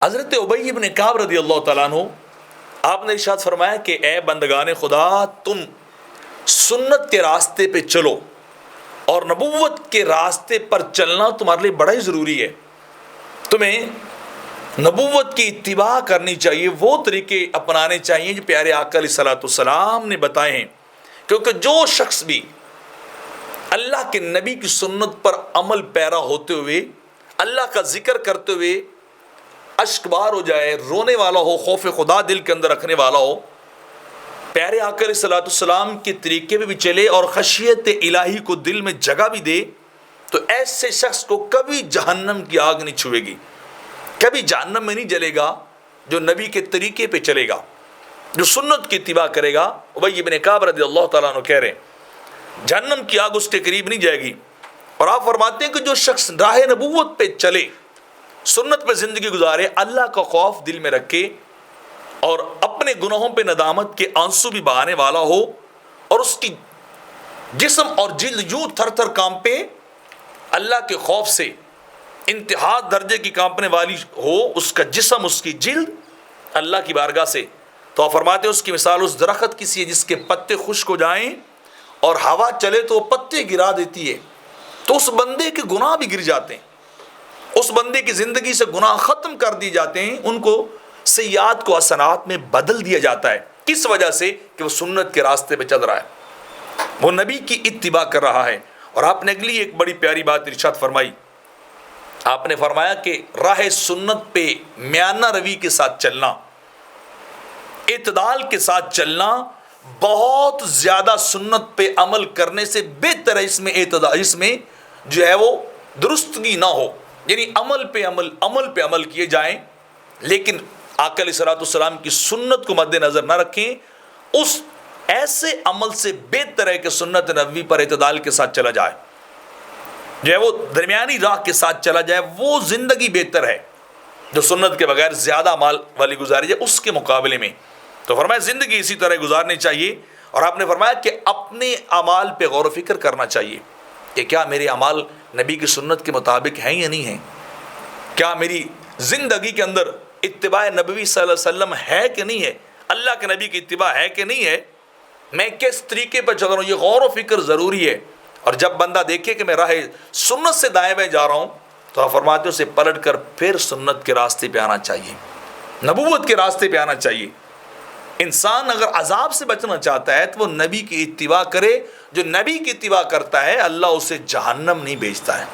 حضرت ابی بن کعب رضی اللہ تعالیٰ عنہ آپ نے ارشاد فرمایا کہ اے بندگان خدا، تم سنت کے راستے پہ چلو، اور نبوت کے راستے پر چلنا تمہارے لیے بڑا ہی ضروری ہے۔ تمہیں نبوت کی اتباع کرنی چاہیے، وہ طریقے اپنانے چاہیے جو پیارے آقا علیہ الصلوۃ والسلام نے بتائے ہیں، کیونکہ جو شخص بھی اللہ کے نبی کی سنت پر عمل پیرا ہوتے ہوئے اللہ کا ذکر کرتے ہوئے اشک بار ہو جائے، رونے والا ہو، خوف خدا دل کے اندر رکھنے والا ہو، پیارے آقا علیہ الصلوۃ والسلام کے طریقے پہ بھی چلے اور خشیت الہی کو دل میں جگہ بھی دے، تو ایسے شخص کو کبھی جہنم کی آگ نہیں چھوئے گی، کبھی جہنم میں نہیں جلے گا جو نبی کے طریقے پہ چلے گا، جو سنت کی اتباع کرے گا۔ ابی بن کعب رضی اللہ تعالیٰ عنہ کہہ رہے ہیں جہنم کی آگ اس کے قریب نہیں جائے گی۔ اور آپ فرماتے ہیں کہ جو شخص راہ نبوت پہ چلے، سنت پہ زندگی گزارے، اللہ کا خوف دل میں رکھے اور اپنے گناہوں پہ ندامت کے آنسو بھی بہانے والا ہو، اور اس کی جسم اور جلد یوں تھر تھر کانپے، اللہ کے خوف سے انتہا درجے کی کانپنے والی ہو اس کا جسم، اس کی جلد اللہ کی بارگاہ سے، تو آپ فرماتے ہیں اس کی مثال اس درخت کی سی ہے جس کے پتے خشک ہو جائیں اور ہوا چلے تو وہ پتے گرا دیتی ہے، تو اس بندے کے گناہ بھی گر جاتے ہیں، اس بندے کی زندگی سے گناہ ختم کر دیے جاتے ہیں، ان کو سیئات کو حسنات میں بدل دیا جاتا ہے۔ کس وجہ سے؟ کہ وہ سنت کے راستے پہ چل رہا ہے، وہ نبی کی اتباع کر رہا ہے۔ اور آپ نے اگلی ایک بڑی پیاری بات ارشاد فرمائی، آپ نے فرمایا کہ راہ سنت پہ میانہ روی کے ساتھ چلنا، اعتدال کے ساتھ چلنا بہت زیادہ سنت پہ عمل کرنے سے بہتر ہے۔ اس میں اعتدال، اس میں جو ہے وہ درستگی نہ ہو، یعنی عمل پہ عمل کیے جائیں، لیکن آقا علیہ الصلوۃ والسلام کی سنت کو مد نظر نہ رکھیں۔ اس ایسے عمل سے بہتر ہے کہ سنت نبوی پر اعتدال کے ساتھ چلا جائے، جو ہے وہ درمیانی راہ کے ساتھ چلا جائے، وہ زندگی بہتر ہے جو سنت کے بغیر زیادہ مال والی گزاری جائے اس کے مقابلے میں۔ تو فرمایا زندگی اسی طرح گزارنی چاہیے، اور آپ نے فرمایا کہ اپنے اعمال پہ غور و فکر کرنا چاہیے کہ کیا میرے اعمال نبی کی سنت کے مطابق ہیں یا نہیں ہیں، کیا میری زندگی کے اندر اتباع نبوی صلی اللہ علیہ وسلم ہے کہ نہیں ہے، اللہ کے نبی کی اتباع ہے کہ نہیں ہے، میں کس طریقے پر چل رہا ہوں، یہ غور و فکر ضروری ہے۔ اور جب بندہ دیکھے کہ میں راہ سنت سے دائیں بائیں جا رہا ہوں، تو آپ فرماتے ہیں اسے پلٹ کر پھر سنت کے راستے پہ آنا چاہیے، نبوت کے راستے پہ آنا چاہیے۔ انسان اگر عذاب سے بچنا چاہتا ہے تو وہ نبی کی اتباع کرے، جو نبی کی اتباع کرتا ہے اللہ اسے جہنم نہیں بھیجتا ہے۔